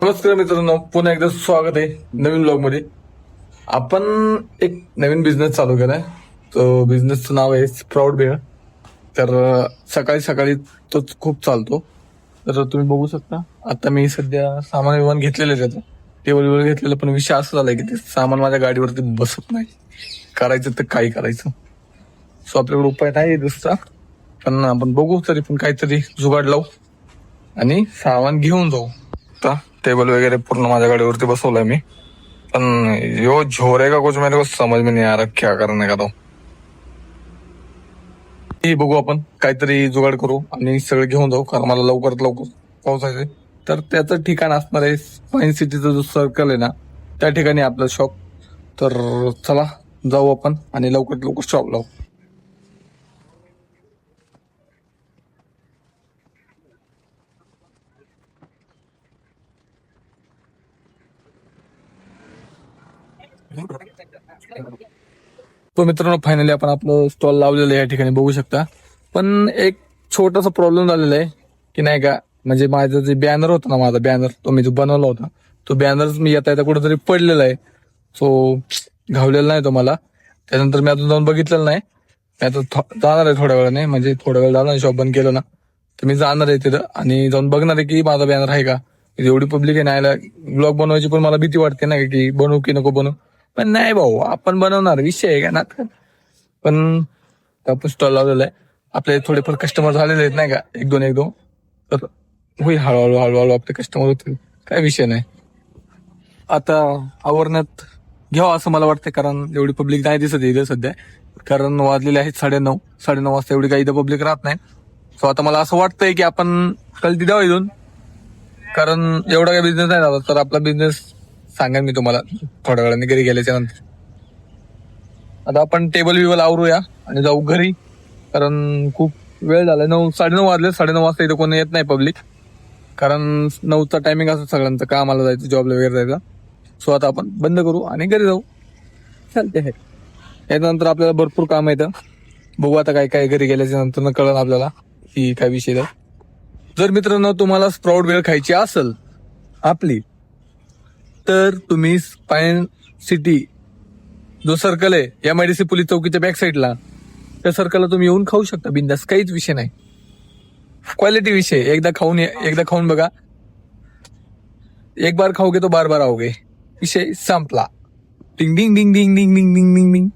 नमस्कार मित्रांनो, पुन्हा एकदा स्वागत आहे नवीन ब्लॉग मध्ये. आपण एक नवीन बिझनेस चालू केलाय. तो बिझनेसचं नाव आहे स्प्राउट भेळ. तर सकाळी सकाळी तोच खूप चालतो. तर तुम्ही बघू शकता, आता मी सध्या सामान विमान घेतलेलं आहे त्याचं, टेबल वेबल घेतलेलं, पण विषय असा झालाय की ते सामान माझ्या गाडीवरती बसत नाही. करायचं तर काही करायचं. सो आपल्याकडे उपाय नाही दुसरा, पण आपण बघू तरी पण काहीतरी जुगाड लावू आणि सामान घेऊन जाऊ. आता टेबल वगैरे पूर्ण माझ्या गाडीवरती बसवलाय मी, पण यो झोरेगा कुछ मेरे को समज में नहीं आ रहा क्या करने का. तो हे बघू, आपण काहीतरी जुगाड करू आणि सगळं घेऊन जाऊ, कारण मला लवकरात लवकर पोहोचायचंय. तर त्याचं ठिकाण असणार आहे स्पाइन सिटीचा जो सर्कल आहे ना, त्या ठिकाणी आपलं शॉप. तर चला जाऊ आपण आणि लवकरात लवकर शॉप लावू. तो मित्रांनो, फायनली आपण आपलं स्टॉल लावलेलं आहे या ठिकाणी बघू शकता. पण एक छोटासा प्रॉब्लेम झालेला आहे की नाही का, म्हणजे माझं जे बॅनर होता ना, माझा बॅनर तो मी जो बनवला होता, तो बॅनर मी येता येता कुठेतरी पडलेला आहे. सो घावलेला नाही तो मला. त्यानंतर मी अजून जाऊन बघितलेलं नाही. मी आता जाणार आहे थोड्या वेळाने, म्हणजे थोड्या वेळ झाला शॉप बंद केलं ना, तर मी जाणार आहे तिथं आणि जाऊन बघणार आहे की माझा बॅनर आहे का. एवढी पब्लिक आहे नाही, ब्लॉग बनवायची पण मला भीती वाटते ना की बनवू की नको बनवू. पण नाही भाऊ, आपण बनवणार, विषय आहे का ना. पण आपण स्टॉल लावलेला आहे, आपले थोडेफार कस्टमर झालेले आहेत नाही का, एक दोन. तर होईल हळूहळू हळूहळू आपले कस्टमर होतील, काय विषय नाही. आता आवरण्यात घ्यावं असं मला वाटतं, कारण एवढी पब्लिक नाही दिसत इथे सध्या. कारण वाजलेले आहेत 9:30 वाजता, एवढी काही इथं पब्लिक राहत नाही. सो आता मला असं वाटतंय की आपण कल द्यावं इथून, कारण एवढा काही बिझनेस नाही झाला. तर आपला बिझनेस सांगेन मी तुम्हाला थोड्या वेळाने घरी गेल्याच्या नंतर. आता आपण टेबल विबल आवरूया आणि जाऊ घरी, कारण खूप वेळ झालाय. 9:30 वाजले. 9:30 वाजता इथं कोणी येत नाही पब्लिक, कारण 9चा टायमिंग असं सगळ्यांचं, कामाला जायचं, जॉबला वगैरे जायचं. सो आता आपण बंद करू आणि घरी जाऊ, चालते आहे. याच्यानंतर आपल्याला भरपूर काम येतं. बघू आता काय काय, घरी गेल्याच्या नंतर कळलं आपल्याला की काय विषय आहे. जर मित्रांनो तुम्हाला स्प्राउट वेळ खायची असेल आपली, तर तुम्ही स्पाइन सिटी जो सर्कल आहे MIDC पोलीस चौकीच्या बॅक साईडला, त्या सर्कलला तुम्ही येऊन खाऊ शकता बिंदास, काहीच विषय नाही. क्वालिटी विषय, एकदा खाऊन बघा. एक बार खाओगे तो बार बार आओगे, विषय संपला. डिंग डिंग डिंग डिंग डिंग डिंग डिंग डिंग डिंग.